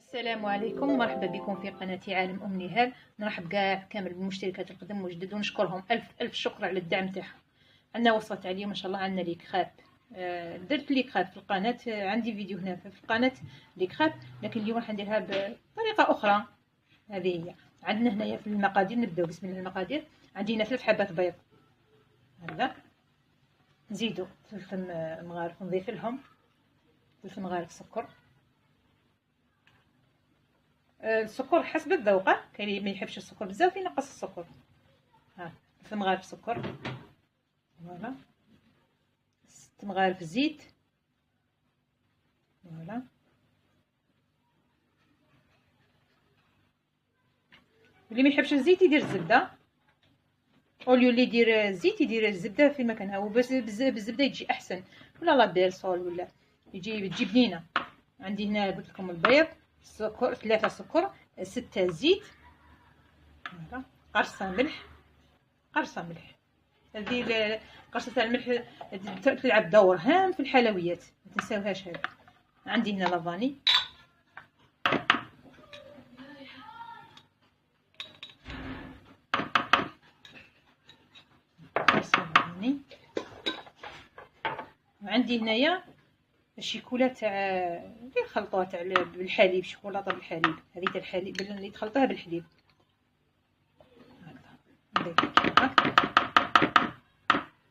السلام عليكم، مرحبا بكم في قناة عالم ام نهال. نرحب كاع كامل بالمشتركات القدم والجدد ونشكرهم الف شكر على الدعم تاعهم. عندنا وصلت عليهم ما شاء الله. عندنا لي كراب، درت لي كراب في القناة، عندي فيديو هنا في القناة لي كراب، لكن اليوم راح نديرها بطريقة اخرى. هذه هي. عندنا هنايا في المقادير، نبداو بسم الله. المقادير عندي هنا 3 حبات بيض، هذا نزيدو 3 مغارف، نضيف لهم 3 مغارف سكر. السكر حسب الذوق، كاين اللي ما يحبش السكر بزاف ينقص السكر. ها 3 مغارف سكر، فوالا 6 مغارف زيت، فوالا اللي ما يحبش الزيت يدير الزبده، اوليو اللي يدير الزيت يدير الزبده في مكانها، وبس بالزبده يجي احسن، ولا لا بيرسول ولا تجي بنينه. عندي هنا قلت لكم البيض، السكر 3 سكر، 6 زيت، فوالا قرصه ملح. هذه قرصه تاع الملح تلعب دور هام في الحلويات، ما تنساوهاش. هذه عندي هنا لافاني، وعندي هنايا الشيكولا تاع اللي خلطوها تاع بالحليب، شوكولاته بالحليب، هذه تاع الحليب اللي تخلطوها بالحليب.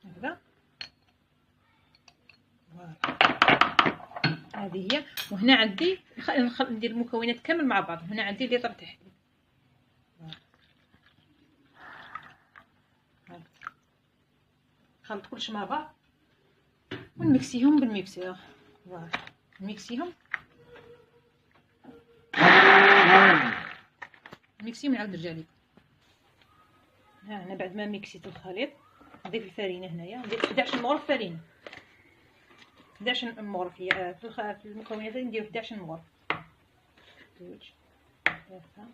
هكذا هذه هي. وهنا عندي ندير المكونات كامل مع بعض. هنا عندي لتر تاع حليب، خلط كلش مع بعض ونمكسيهم بالميكسور. فوالا نمكسيهم ونعاود نرجع لكم. ها انا بعد ما ميكسيت الخليط نضيف الفرينه. هنايا ندير 11 مغرف فرينه، 11 مغرف. هي في المكونات ندير 11 مغرف. 2 3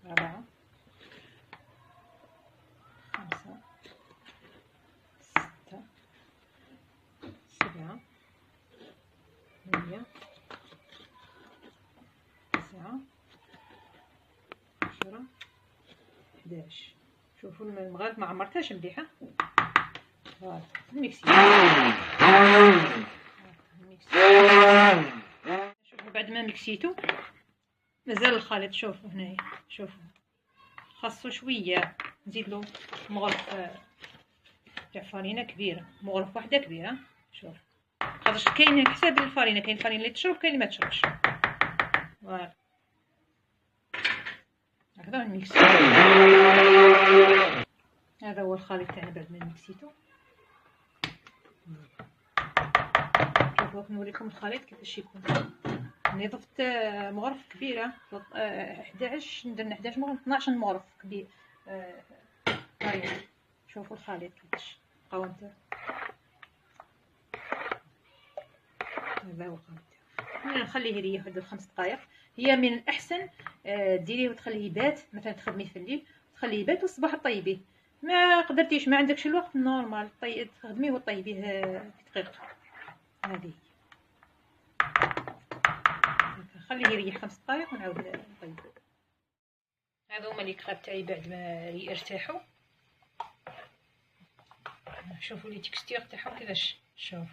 4 5 6 7 8 9 10 11. شوفوا المغارف ما عمرتهاش مليحه. فوالا الميكسي. شوفوا بعد ما مكسيتو مازال الخليط. شوفوا هنايا، شوفوا خاصو شويه نزيد له مغرف تاع فرينه كبيره، مغرف واحده كبيره. شوف خاطرش كاين حساب الفرينه، كاين الفرينه اللي تشرب كاين اللي ما تشربش. فوالا هكذا نميكسي. هذا هو الخليط تاعنا بعد ما مكسيتو. شوفوا نوريكم الخليط كيفاش يكون. انا ضفت مغرف كبيره 11، درنا 11 مغرف، 12 مغرف كبير. شوفوا الخليط كيفاش القوام تاعو. هذا هو الخليط. نخليه يريح واحد 5 دقائق. هي من الاحسن ديريه وتخليه يبات، مثلا تخدميه في الليل تخليه يبات والصباح طيبيه. ما قدرتيش ما عندكش الوقت نورمال تخدميه وطيبيه في دقيقه. هذه خليه يريح 5 دقائق ونعاود نطيب. هذا هما لي كراب تاعي بعد ما يرتاحوا. شوفوا لي تكستير تاعهم كيفاش. شوف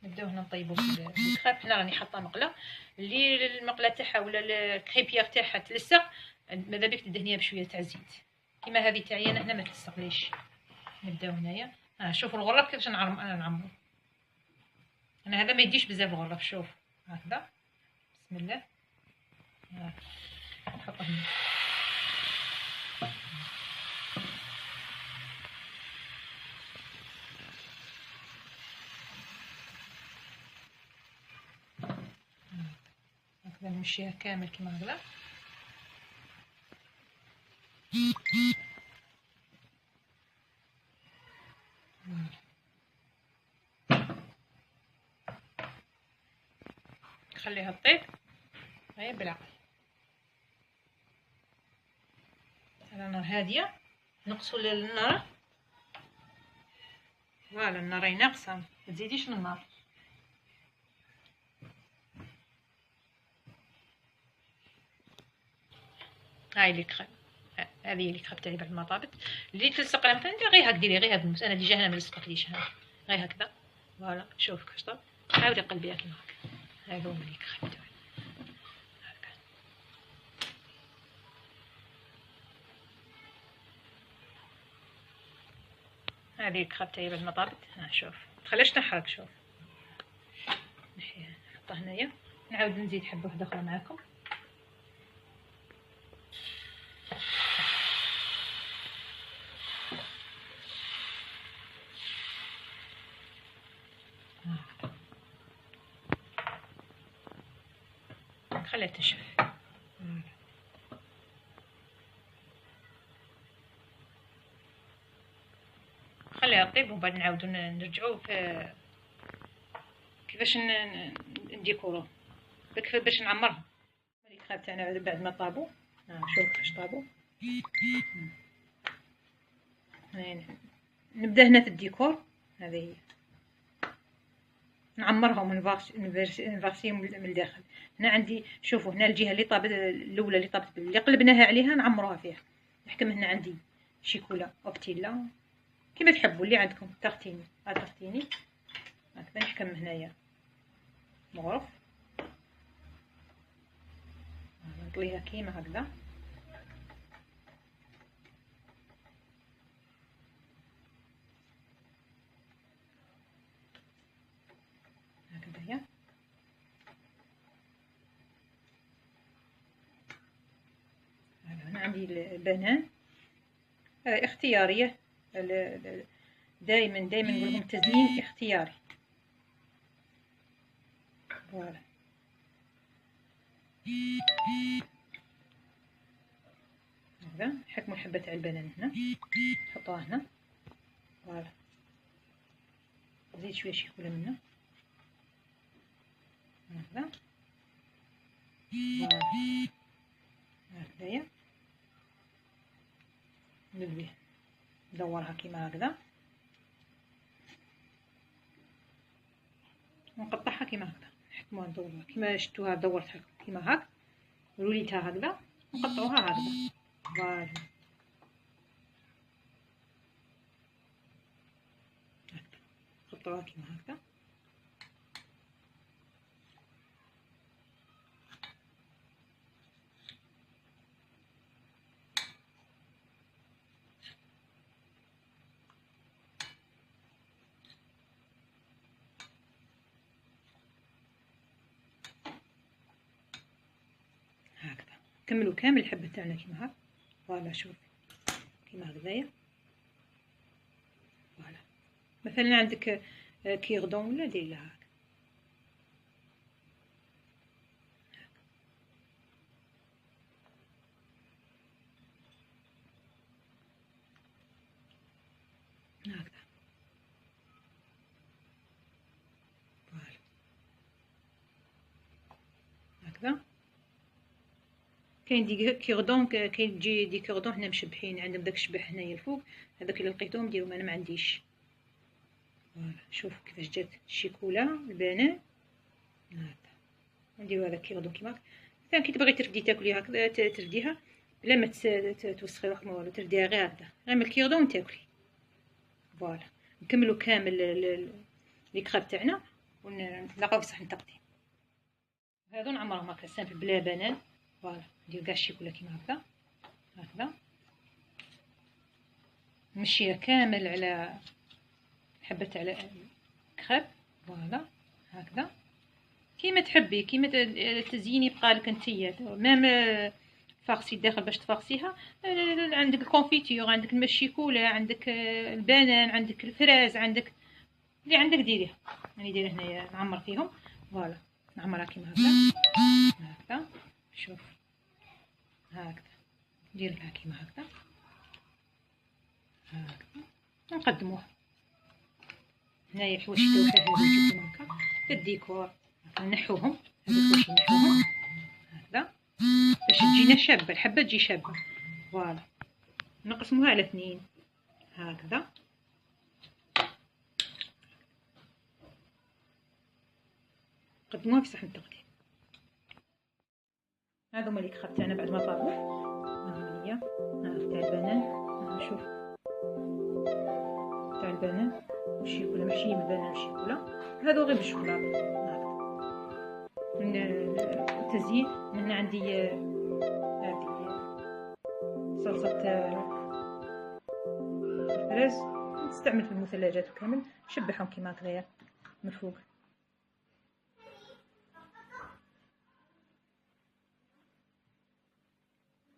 نبداو هنا نطيبوا في الكراب. هنا راني حاطه مقله، اللي المقله تاعها ولا الكريبيير تاعها تلصق ماذا بك تدهنيها بشويه تاع زيت. كيما هذه تاعي انا هنا ما تلصقليش. نبداو هنايا. شوفوا الغراب كيفاش نعمرو. انا هذا ما يديش بزاف الغراب. شوف هكذا بسم الله. نحطه هنا. هكذا نمشيها كامل كيما هكذا. نخليها تطيب هاي بالعقل على نار هاديه. نقصوا النار، فوالا النار ناقصه، ما تزيديش النار. هاي لي كريم، هذه لي كريم تاعي بعد ما طابت. اللي تلصق لها مثلا غير هاك ديري غير هاد الموس، انا ديجا هنا ما لصقتليش هاي غير هكذا. فوالا شوف كيفاش طاب، عاودي قلبيها كيما هكا. هذا هو لي كريم تاعي. هذه الكريم تاعي بعد ما طابت. ها شوف تخليش تحرق. شوف نحيها نحطها هنايا. نعاود نزيد حبه واحده اخرى معاكم. خليها تنشف. خليها طيب ومن بعد نعاودو نرجعو في كيفاش نديكورو باش نعمرهم. الكريب تاعنا بعد ما طابو، شوف كيفاش طابو. نبدا هنا في الديكور. هذه هي نعمرهم نفارسيهم من الداخل. هنا عندي شوفوا هنا الجهه اللي طابت الاولى اللي طابت اللي قلبناها عليها نعمروها فيها. نحكم هنا عندي شيكولا اوبتيلا كيما تحبوا اللي عندكم. تارتيني تارتيني هكذا نحكم هنايا مغرف. نطليها كيما هكذا. هكذايا هنا عندي البنان. اختياريه. دائما نقول لكم تزيين اختياري. فوالا هكذا نحكموا الحبه تاع البنان هنا نحطوها هنا. فوالا نزيد شويه شيكولا منه هكذا. هكذايا ندويه ندورها كيما هكذا ونقطعها كيما هكذا. نحكموها ندورها كيما شفتوها دورتها كيما هاك وليتها هكذا نقطعوها هكذا. فوالا نقطعوها كيما هكذا. كملوا كامل الحبه تاعنا كيما هاك. فوالا شوف كيما هكذايا. فوالا مثلا عندك كيغدون ولا دير لها هاك. هكذا. فوالا هكذا. كاين دي كيغدون كاين تجي دي كيغدون هنا مشبحين عندهم داك الشبح هنايا الفوق. هذاك اللي لقيتهم ديرهم انا ما عنديش. فوالا شوفوا كيفاش جات الشيكولا البنان هكذا. نديرو هذا كيغدون كيما هكا. مثلا كي تبغي ترفدي تاكلي هكذا ترفديها بلا ما توسخي روحك ما والو. ترفديها غير هكذا غير من الكيغدون تاكلي. فوالا نكملوا كامل لي كريب تاعنا ونتلاقاو في صحن تقديم. هادو نعمرهم هكا سامبل بلا بنان. فوالا ندير كاع الشيكولا كيما هكذا هكذا. نمشيها كامل على حبه تاع الكريب. فوالا هكذا كيما تحبي كيما تزيني يبقى لك نتيا ميم فاغسي الداخل باش تفاغسيها. عندك الكونفيتور عندك الشيكولا عندك البنان عندك الفراز عندك اللي عندك ديريها. راني دايره هنايا نعمر فيهم. فوالا نعمرها كيما هكذا هكذا. شوف هكذا ندير لها كيما هكذا هكذا نقدموها. هنايا الحوايج الدوحه هذو يجيو كيما هكا الديكور. نحوهم هذوك واش نحوهم هكذا باش تجينا شابه الحبه تجي شابه. فوالا نقسموها على 2 هكذا. نقدموها في صحن التقديم. هذوما لي كريب تاعنا بعد ما طابوا هي تاع البنان. شوف تاع البنان والشيكولا، محشيه بالبنان والشيكولا. هادو غير بالشوكولاته. من التزيين من هنا عندي هذه صلصه الفريز، نستعمل في المثلجات وكامل. نشبعهم كيما هكايا من فوق.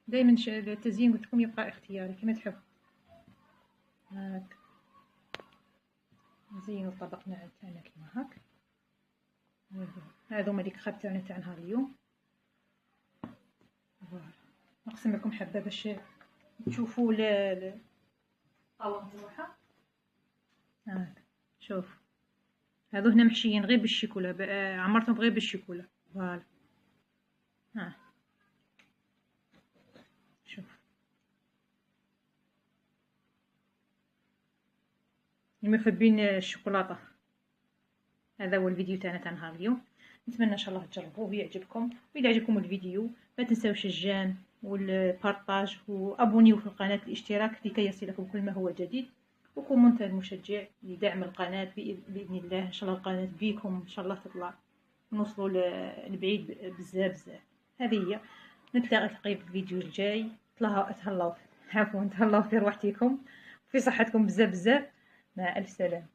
دائما التزيين قلت لكم يبقى اختياري كما تحب. هاك نزينوا الطبق تاعنا كيما هاك. هذو هما الكراب تاعنا تاع نهار اليوم. فوالا نقسم لكم حبه باش تشوفوا القوام تاعها. هاك شوف هذو هنا محشيين غير بالشيكولا، عمرتهم غير بالشيكولا. فوالا ها شوف المحبين الشوكولاته. هذا هو الفيديو تاعنا تاع نهار اليوم. نتمنى ان شاء الله تجربوه ويعجبكم. واذا عجبكم الفيديو ما تنساوش الجيم والبارطاج وابونيو في القناه، الاشتراك لكي يصلكم كل ما هو جديد، وكومنت المشجع لدعم القناه. باذن الله ان شاء الله القناه بيكم ان شاء الله تطلع نوصلوا لبعيد بزاف. هذه هي. نتلاقى في الفيديو الجاي. تهلاو في روحتكم، في صحتكم بزاف. مع الف سلامه.